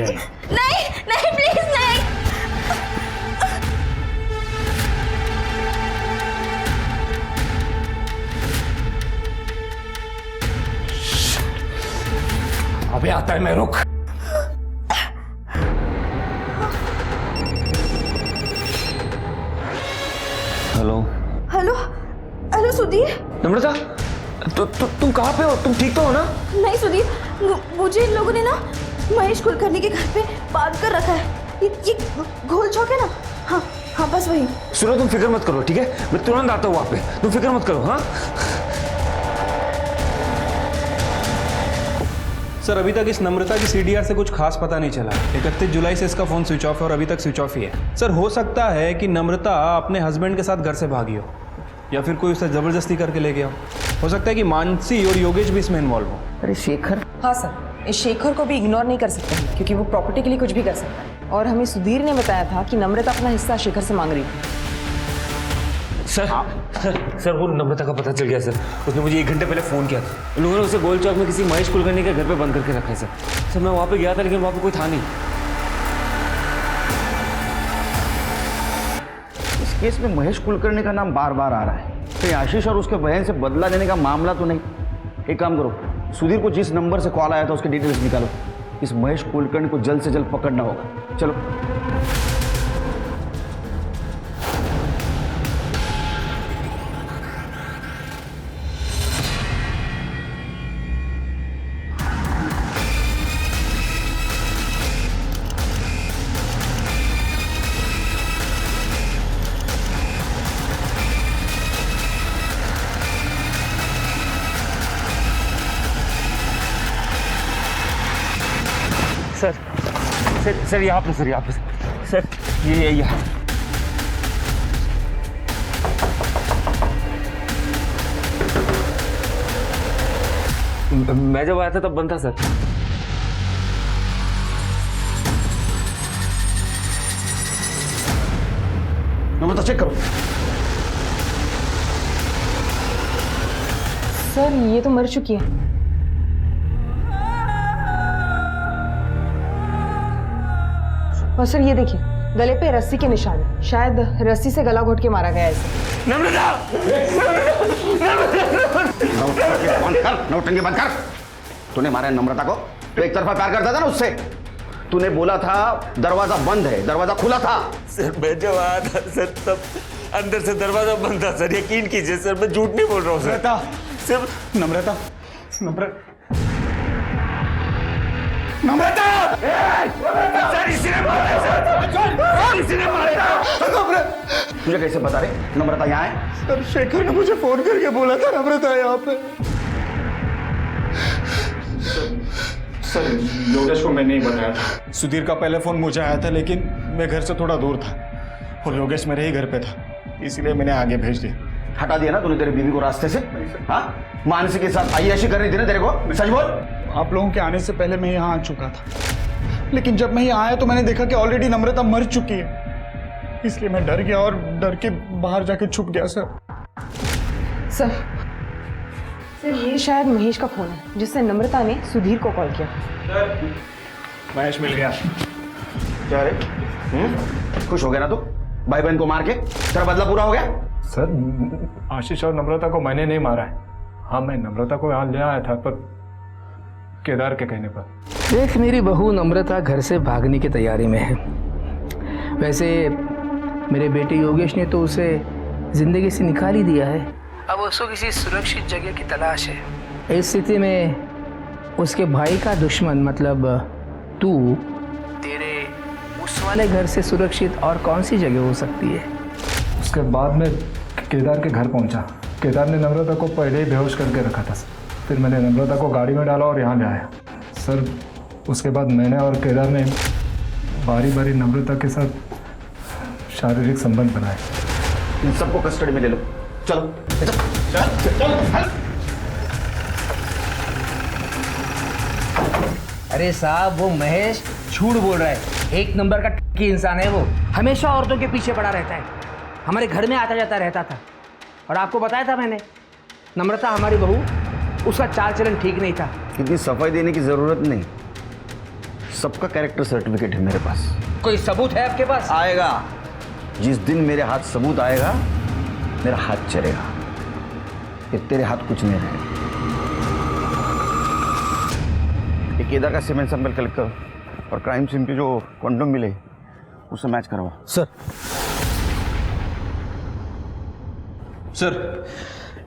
[SPEAKER 4] नहीं नहीं प्लीज नहीं।
[SPEAKER 8] अबे आता है मैं, रुक।
[SPEAKER 4] सुधीर।
[SPEAKER 14] नम्रता, तुम कहाँ पे हो? तुम ठीक तो हो ना?
[SPEAKER 4] नहीं सुधीर, मुझे इन लोगों ने ना महेश कुलकर्णी के घर पे बांध कर रखा है। ये घोल चौक है ना? हाँ हाँ, बस वही।
[SPEAKER 14] सुनो, तुम फिक्र मत करो, ठीक है? मैं तुरंत आता हूँ वहाँ पे, तुम फिक्र मत करो। हाँ
[SPEAKER 10] सर, अभी तक इस नम्रता की सीडीआर से कुछ खास पता नहीं चला। 31 जुलाई से इसका फ़ोन स्विच ऑफ है और अभी तक स्विच ऑफ ही है। सर, हो सकता है कि नम्रता अपने हस्बैंड के साथ घर से भागी हो या फिर कोई उसे ज़बरदस्ती करके ले गया हो सकता है कि मानसी और योगेश भी इसमें इन्वॉल्व हो।
[SPEAKER 9] अरे शेखर?
[SPEAKER 6] हाँ सर, इस शेखर को भी इग्नोर नहीं कर सकते हैं क्योंकि वो प्रॉपर्टी के लिए कुछ भी कर सकता है। और हमें सुधीर ने बताया था कि नम्रता अपना हिस्सा शेखर से मांग रही थी।
[SPEAKER 14] सर, वो नम्रता का पता चल गया सर। उसने मुझे 1 घंटे पहले फ़ोन किया था। लोगों ने उसे गोल चौक में किसी महेश कुलकर्णी के घर पे बंद करके रखा है सर। मैं वहाँ पे गया था लेकिन वहाँ पे कोई था नहीं।
[SPEAKER 9] इस केस में महेश कुलकर्णी का नाम बार बार आ रहा है। तो आशीष और उसके बहन से बदला लेने का मामला तो नहीं। एक काम करो, सुधीर को जिस नंबर से कॉल आया था उसके डिटेल्स निकालो। इस महेश कुलकर्णी को जल्द से जल्द पकड़ना होगा। चलो।
[SPEAKER 14] सर यहाँ पे सर ये यहाँ। मैं जब आया था तब बंद था सर।
[SPEAKER 9] नम्रता चेक करो।
[SPEAKER 6] सर, ये तो मर चुकी है। और सर ये देखिए, गले पे रस्सी के निशान है। शायद रस्सी से गला घोट के मारा गया है इसे।
[SPEAKER 9] नौटंकी बंद कर। तूने मारा है नम्रता को? तो एक तरफा प्यार करता था ना उससे। तूने बोला था दरवाजा बंद है, दरवाजा खुला था।
[SPEAKER 14] सर, मैं जब आया था सर तब अंदर से दरवाजा बंद था सर। यकीन कीजिए सर, मैं झूठ नहीं बोल रहा हूँ सर।
[SPEAKER 3] नम्रता,
[SPEAKER 9] तुझे कैसे बता रहे नम्रता यहाँ है?
[SPEAKER 3] सर, शेखर ने मुझे फोन करके बोला था नम्रता यहाँ पे। सर, योगेश को मैंने ही बताया था। सुधीर का पहले फोन मुझे आया था लेकिन मैं घर से थोड़ा दूर था और योगेश मेरे ही घर पे था, इसलिए मैंने आगे भेज दिया।
[SPEAKER 9] हटा दिया ना तूने तेरे बीवी को रास्ते से? हाँ, मानसी के साथ आय्याशी करनी थी ना तेरे को? सच बोल।
[SPEAKER 3] आप लोगों के आने से पहले मैं यहाँ आ चुका था, लेकिन जब मैं यहाँ आया तो मैंने देखा कि ऑलरेडी नम्रता मर चुकी है, इसलिए मैं डर गया और डर के बाहर जाके छुप गया।
[SPEAKER 6] सर, ये शायद महेश का फोन है जिससे नम्रता ने सुधीर को कॉल किया।
[SPEAKER 3] महेश मिल गया।
[SPEAKER 9] क्या रे? खुश हो गया ना तू? भाई बहन को मार के तेरा बदला पूरा हो गया?
[SPEAKER 3] सर, आशीष और नम्रता को मैंने नहीं मारा है। हाँ, मैं नम्रता को यहाँ ले आया था, पर केदार के कहने पर।
[SPEAKER 5] देख, मेरी बहू नम्रता घर से भागने की तैयारी में है। वैसे मेरे बेटे योगेश ने तो उसे जिंदगी से निकाल ही दिया है। अब उसको किसी सुरक्षित जगह की तलाश है। इस स्थिति में उसके भाई का दुश्मन मतलब तू, तेरे उस वाले घर से सुरक्षित और कौन सी जगह हो सकती है?
[SPEAKER 3] उसके बाद में केदार के घर पहुंचा। केदार ने नम्रता को पहले ही बेहोश करके रखा था। फिर मैंने नम्रता को गाड़ी में डाला और यहाँ ले आया। सर, उसके बाद मैंने और केदार ने बारी बारी नम्रता के साथ शारीरिक संबंध बनाए।
[SPEAKER 9] इन सबको कस्टडी में ले लो। चलो चल, चल, चल।
[SPEAKER 5] अरे साहब, वो महेश झूठ बोल रहा है। एक नंबर का टक्की इंसान है वो। हमेशा औरतों के पीछे पड़ा रहता है। हमारे घर में आता जाता रहता था। और आपको बताया था मैंने, नम्रता हमारी बहू, उसका चाल चलन ठीक नहीं था।
[SPEAKER 9] इतनी सफाई देने की जरूरत नहीं। सबका कैरेक्टर सर्टिफिकेट है मेरे पास।
[SPEAKER 5] कोई सबूत है आपके पास?
[SPEAKER 9] आएगा। जिस दिन मेरे हाथ सबूत आएगा, मेरा हाथ चलेगा। फिर तेरे हाथ कुछ नहीं रहेगा। ये केदार का सीमेंट सैंपल कलेक्ट करो और क्राइम सीन पे जो क्वांटम मिले उससे मैच करवा।
[SPEAKER 10] सर,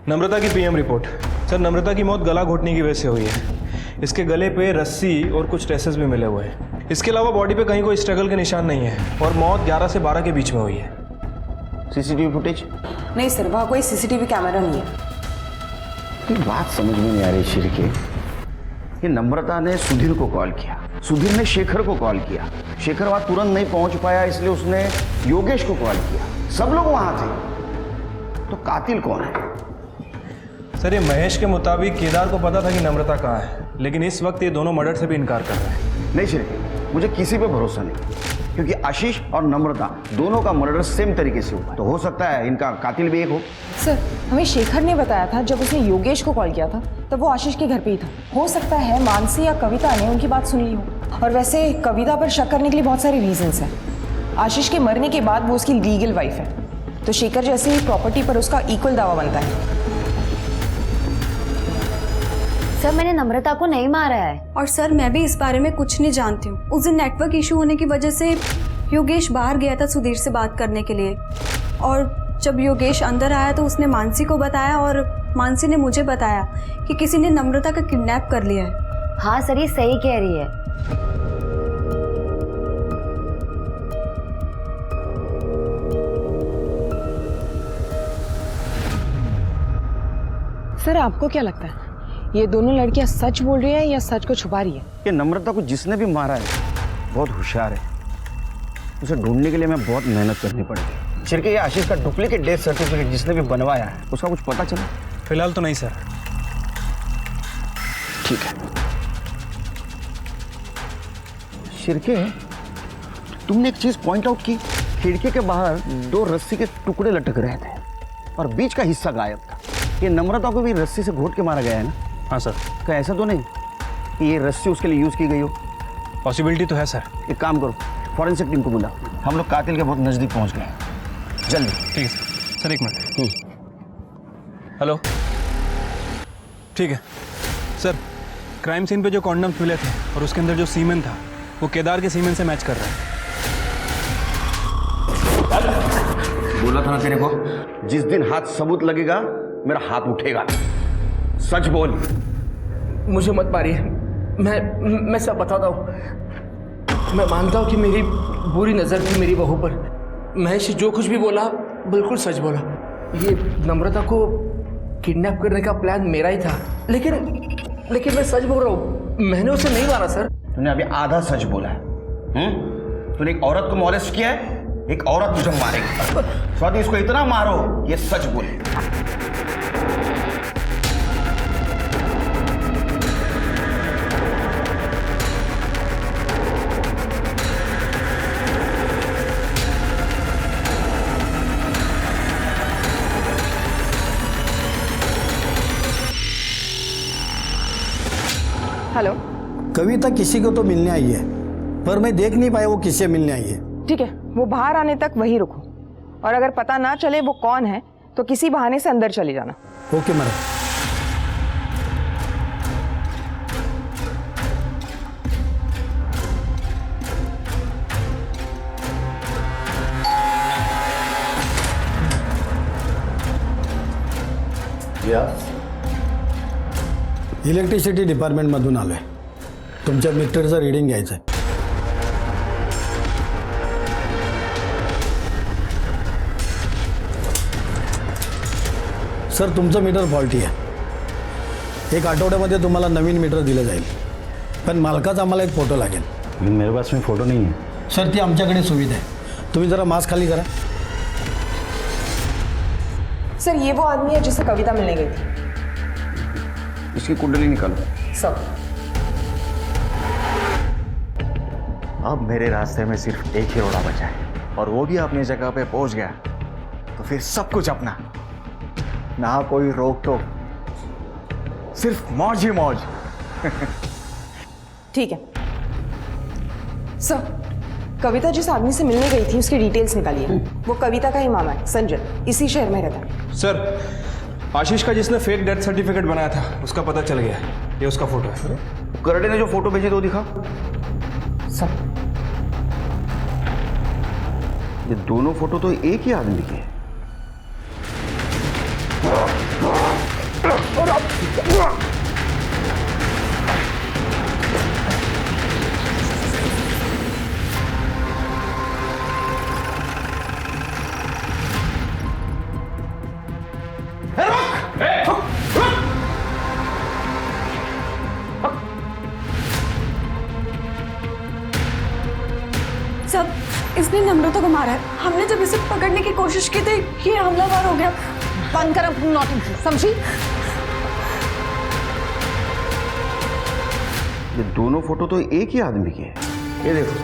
[SPEAKER 10] नम्रता की पीएम रिपोर्ट। सर, नम्रता की मौत गला घोटने की वजह से हुई है। इसके गले पे रस्सी और कुछ ट्रेसेस भी मिले हुए हैं। इसके अलावा बॉडी पे कहीं कोई स्ट्रगल के निशान नहीं है और मौत 11 से 12 के बीच में हुई है।
[SPEAKER 9] CCTV footage?
[SPEAKER 6] नहीं सर, वहाँ कोई सीसीटीवी कैमरा नहीं है।
[SPEAKER 9] ये बात समझ में नहीं आ रही शिरके। ये नम्रता ने सुधीर को कॉल किया, सुधीर ने शेखर को कॉल किया, शेखर वहां तुरंत नहीं पहुंच पाया इसलिए उसने योगेश को कॉल किया। सब लोग वहां थे, तो कातिल कौन है?
[SPEAKER 10] सर, ये महेश के मुताबिक केदार को पता था कि नम्रता कहाँ है, लेकिन इस वक्त ये दोनों मर्डर से भी इनकार कर रहे हैं।
[SPEAKER 9] नहीं शिरके, मुझे किसी पे भरोसा नहीं, क्योंकि आशीष और नम्रता दोनों का मर्डर सेम तरीके से हुआ, तो हो सकता है इनका कातिल भी एक हो।
[SPEAKER 6] सर, हमें शेखर ने बताया था जब उसने योगेश को कॉल किया था तब वो आशीष के घर पे ही था। हो सकता है मानसी या कविता ने उनकी बात सुन ली हो। और वैसे कविता पर शक करने के लिए बहुत सारे रीजंस हैं। आशीष के मरने के बाद वो उसकी लीगल वाइफ है, तो शेखर जैसे ही प्रॉपर्टी पर उसका इक्वल दावा बनता है।
[SPEAKER 1] सर, मैंने नम्रता को नहीं मारा है।
[SPEAKER 13] और सर, मैं भी इस बारे में कुछ नहीं जानती हूँ। उस दिन नेटवर्क इशू होने की वजह से योगेश बाहर गया था सुधीर से बात करने के लिए, और जब योगेश अंदर आया तो उसने मानसी को बताया और मानसी ने मुझे बताया कि किसी ने नम्रता का किडनैप कर लिया है।
[SPEAKER 1] हाँ सर, ये सही कह रही है।
[SPEAKER 6] सर, आपको क्या लगता है ये दोनों लड़कियां सच बोल रही है या सच को छुपा रही है?
[SPEAKER 9] ये नम्रता को जिसने भी मारा है बहुत होशियार है, उसे ढूंढने के लिए हमें बहुत मेहनत करनी पड़ेगी। शिरके, ये आशीष का डुप्लीकेट डेथ सर्टिफिकेट जिसने भी बनवाया है उसका कुछ पता चला?
[SPEAKER 10] फिलहाल तो नहीं सर।
[SPEAKER 9] ठीक है। शिरके, तुमने एक चीज पॉइंट आउट की, खिड़की के बाहर 2 रस्सी के टुकड़े लटक रहे थे और बीच का हिस्सा गायब था। ये नम्रता को भी रस्सी से घोट के मारा गया है ना?
[SPEAKER 10] हाँ सर।
[SPEAKER 9] क्या ऐसा तो नहीं कि ये रस्सी उसके लिए यूज की गई हो?
[SPEAKER 10] पॉसिबिलिटी तो है सर।
[SPEAKER 9] एक काम करो, फॉरेंसिक टीम को बुला, हम लोग कातिल के बहुत नजदीक पहुंच गए हैं, जल्दी।
[SPEAKER 10] ठीक है सर। सर, एक मिनट। हेलो। ठीक है सर, क्राइम सीन पे जो कॉन्डम्स मिले थे और उसके अंदर जो सीमेन था वो केदार के सीमेन से मैच कर रहा है।
[SPEAKER 9] बोला था ना तेरे को, जिस दिन हाथ सबूत लगेगा मेरा हाथ उठेगा। सच बोल।
[SPEAKER 5] मुझे मत मारिए, मैं सब बताता हूँ। मैं मानता हूँ कि मेरी बुरी नज़र थी मेरी बहू पर। महेश जो कुछ भी बोला बिल्कुल सच बोला। ये नम्रता को किडनैप करने का प्लान मेरा ही था, लेकिन मैं सच बोल रहा हूँ, मैंने उसे नहीं मारा सर।
[SPEAKER 9] तूने अभी आधा सच बोला है। तूने एक औरत को मॉलेस्ट किया है, एक औरत तुझे मारेगी। स्वाति, इसको इतना मारो ये सच बोले।
[SPEAKER 6] हेलो।
[SPEAKER 11] कविता किसी को तो मिलने आई है, पर मैं देख नहीं पाया वो किससे मिलने आई है।
[SPEAKER 6] ठीक है, वो बाहर आने तक वहीं रुको, और अगर पता ना चले वो कौन है तो किसी बहाने से अंदर चले जाना।
[SPEAKER 11] Okay madam. इलेक्ट्रिसिटी डिपार्टमेंटमधून आलोय, तुमच्या मीटरचं रीडिंग घ्यायचं आहे। सर, तुमचं मीटर फॉल्टी आहे। 1 आठवड्यामध्ये तुम्हाला नवीन मीटर दिलं जाईल, पण मालकाचा आम्हाला एक फोटो लागेल।
[SPEAKER 2] मेरे पास में फोटो नहीं है
[SPEAKER 11] सर, ती आमच्याकडे सुविधा आहे। तुम्ही जरा मास्क खाली करा।
[SPEAKER 6] सर, ये वो आदमी है जिससे कविता मिलने गई थी।
[SPEAKER 9] इसकी कुंडली निकालो।
[SPEAKER 6] सब।
[SPEAKER 12] अब मेरे रास्ते में सिर्फ एक ही रोड़ा बचा है, और वो भी अपनी जगह पे पहुंच गया तो फिर सब कुछ अपना, ना कोई रोक टोक, सिर्फ मौज ही मौज।
[SPEAKER 6] ठीक है सर, कविता जिस आदमी से मिलने गई थी उसकी डिटेल्स निकालिए। वो कविता का ही मामा है, संजय, इसी शहर में रहता है।
[SPEAKER 10] सर, आशीष का जिसने फेक डेथ सर्टिफिकेट बनाया था उसका पता चल गया, ये उसका फोटो है।
[SPEAKER 9] करडे ने जो फोटो भेजी तो दिखा।
[SPEAKER 6] सब।
[SPEAKER 9] ये दोनों फोटो तो एक ही आदमी के हैं।
[SPEAKER 13] सब इसने नम्रता को मारा है। हमने जब इसे पकड़ने की कोशिश की थी ये हमलावर हो गया।
[SPEAKER 6] बंद कर नौटंकी, समझी?
[SPEAKER 9] ये दोनों फोटो तो एक ही आदमी के हैं। ये देखो,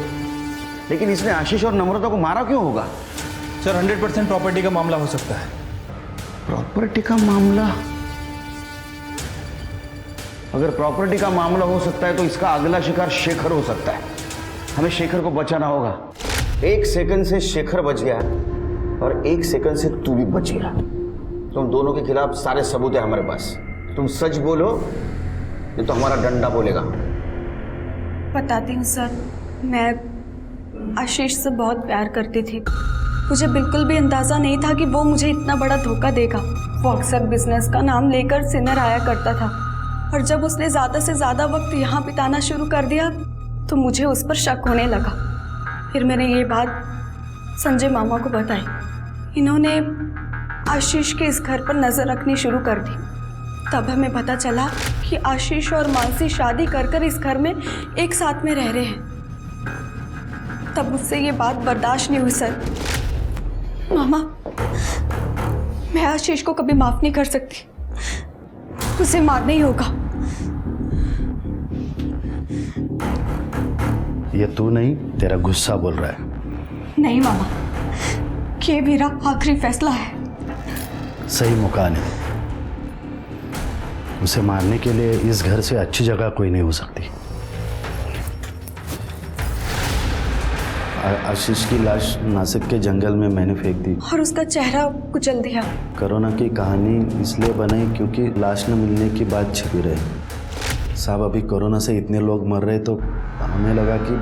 [SPEAKER 9] लेकिन इसने आशीष और नम्रता को मारा क्यों होगा?
[SPEAKER 10] सर 100% प्रॉपर्टी का मामला हो सकता है।
[SPEAKER 9] प्रॉपर्टी का मामला? अगर प्रॉपर्टी का मामला हो सकता है तो इसका अगला शिकार शेखर हो सकता है। हमें शेखर को बचाना होगा। 1 सेकंड से शेखर बच गया और 1 सेकंड से तू भी बच गया। तुम दोनों के खिलाफ सारे सबूत है हमारे पास। तुम सच बोलो नहीं तो हमारा डंडा बोलेगा।
[SPEAKER 13] बताती हूँ सर, मैं आशीष से बहुत प्यार करती थी। मुझे बिल्कुल भी अंदाज़ा नहीं था कि वो मुझे इतना बड़ा धोखा देगा। वो अक्सर बिजनेस का नाम लेकर सिनर आया करता था और जब उसने ज़्यादा से ज़्यादा वक्त यहाँ बिताना शुरू कर दिया तो मुझे उस पर शक होने लगा। फिर मैंने ये बात संजय मामा को बताई। इन्होंने आशीष के इस घर पर नज़र रखनी शुरू कर दी। तब हमें पता चला कि आशीष और मानसी शादी कर इस घर में एक साथ में रह रहे हैं। तब मुझसे ये बात बर्दाश्त नहीं हुई सर। मामा, मैं आशीष को कभी माफ नहीं कर सकती। उसे मारना ही होगा।
[SPEAKER 11] ये तू नहीं, तेरा गुस्सा बोल रहा है।
[SPEAKER 13] नहीं मामा, ये मेरा आखिरी फैसला है।
[SPEAKER 11] सही मौका नहीं। उसे मारने के लिए इस घर से अच्छी जगह कोई नहीं हो सकती। आशीष की लाश नासिक के जंगल में मैंने फेंक दी
[SPEAKER 13] और उसका चेहरा कुचल दिया।
[SPEAKER 11] कोरोना की कहानी इसलिए बनाई क्योंकि लाश न मिलने की बात छिपी रहे। साहब, अभी कोरोना से इतने लोग मर रहे तो हमें लगा कि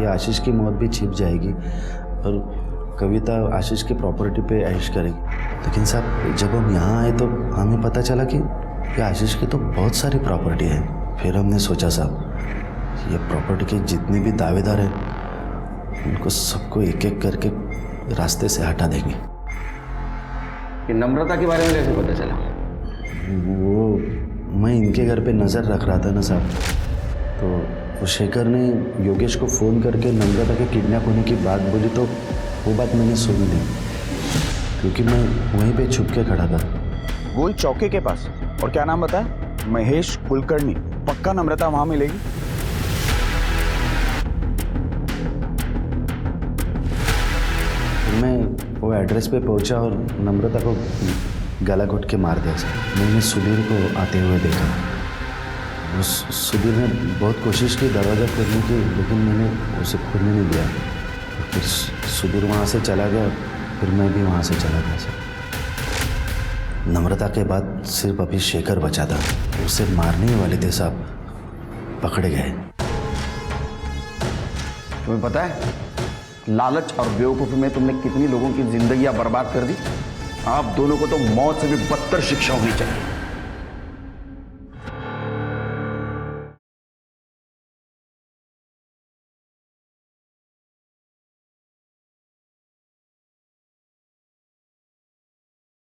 [SPEAKER 11] ये आशीष की मौत भी छिप जाएगी और कविता आशीष की प्रॉपर्टी पे ऐश करेगी। लेकिन साहब, जब हम यहाँ आए तो हमें पता चला कि ये आशीष की तो बहुत सारी प्रॉपर्टी है। फिर हमने सोचा साहब, ये प्रॉपर्टी के जितने भी दावेदार हैं उनको सबको एक एक करके रास्ते से हटा देंगे।
[SPEAKER 9] कि नम्रता के बारे में कैसे पता चला?
[SPEAKER 11] वो मैं इनके घर पे नज़र रख रहा था ना साहब, तो वो शेखर ने योगेश को फ़ोन करके नम्रता के किडनैप होने की बात बोली तो वो बात मैंने सुन ली क्योंकि मैं वहीं पे छुप के खड़ा था।
[SPEAKER 15] गोल चौके के पास। और क्या नाम बताया? महेश कुलकर्णी। पक्का नम्रता वहाँ मिलेगी?
[SPEAKER 11] मैं वो एड्रेस पे पहुंचा और नम्रता को गला घुट के मार दिया सर। मैंने सुधीर को आते हुए देखा। उस सुधीर ने बहुत कोशिश की दरवाज़ा खोलने की, लेकिन मैंने उसे खोलने नहीं दिया। फिर सुधीर वहाँ से चला गया, फिर मैं भी वहाँ से चला गया सर। नम्रता के बाद सिर्फ अभी शेखर बचा था। उसे मारने ही वाले थे साहब, पकड़े गए।
[SPEAKER 9] तुम्हें पता है लालच और बेवकूफ़ी में तुमने कितनी लोगों की जिंदगियां बर्बाद कर दी? आप दोनों को तो मौत से भी बदतर शिक्षा होनी चाहिए।